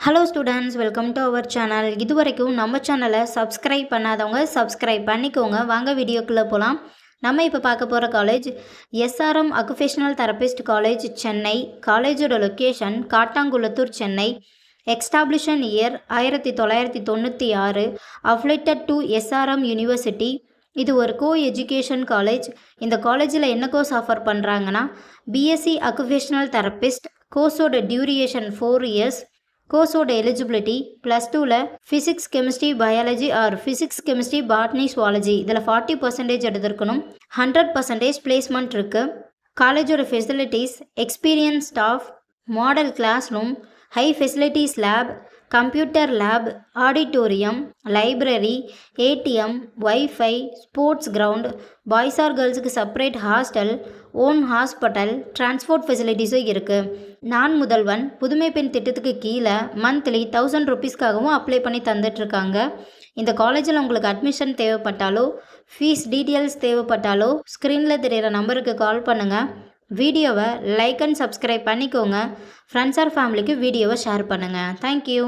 Hello students, welcome to our channel. இது வரைக்கும் நம்ம சேனலை சப்ஸ்கிரைப் பண்ணாதவங்க சப்ஸ்கிரைப் பண்ணிக்கோங்க. வாங்க வீடியோக்குள்ளே போகலாம். நம்ம இப்போ பார்க்க போகிற college SRM occupational therapist college, Chennai. காலேஜோட location Kattankulathur, Chennai. Establishment year 1996. Affiliated to SRM university. இது ஒரு கோ எஜுகேஷன் காலேஜ். இந்த காலேஜில் என்ன கோர்ஸ் ஆஃபர் பண்ணுறாங்கன்னா பிஎஸ்சி அக்குபேஷனல் தெரபிஸ்ட். கோர்ஸோட டியூரேஷன் 4 இயர்ஸ். கோர்ஸோட எலிஜிபிலிட்டி +2ல் physics, chemistry, biology or physics, chemistry, botany, zoology இதில் 40% எடுத்திருக்கணும். 100% பிளேஸ்மெண்ட் இருக்குது. காலேஜோட facilities experience staff, model classroom, high facilities lab, computer lab, auditorium, library, ATM, wifi, sports ground, boys or கேர்ள்ஸுக்கு separate hostel, own hospital, transport ஃபெசிலிட்டிஸும் இருக்குது. நான் முதல்வன் புதுமை பெண் திட்டத்துக்கு கீழே மந்த்லி 1000 ருபீஸ்க்காகவும் அப்ளை பண்ணி தந்துட்டுருக்காங்க. இந்த காலேஜில் உங்களுக்கு அட்மிஷன் தேவைப்பட்டாலோ ஃபீஸ் டீட்டெயில்ஸ் தேவைப்பட்டாலோ ஸ்க்ரீனில் தெரிகிற நம்பருக்கு கால் பண்ணுங்கள். வீடியோவை லைக் அண்ட் சப்ஸ்கிரைப் பண்ணிக்கோங்க. ஃப்ரெண்ட்ஸ் ஆர் ஃபேமிலிக்கு வீடியோவை ஷேர் பண்ணுங்கள். தேங்க்யூ.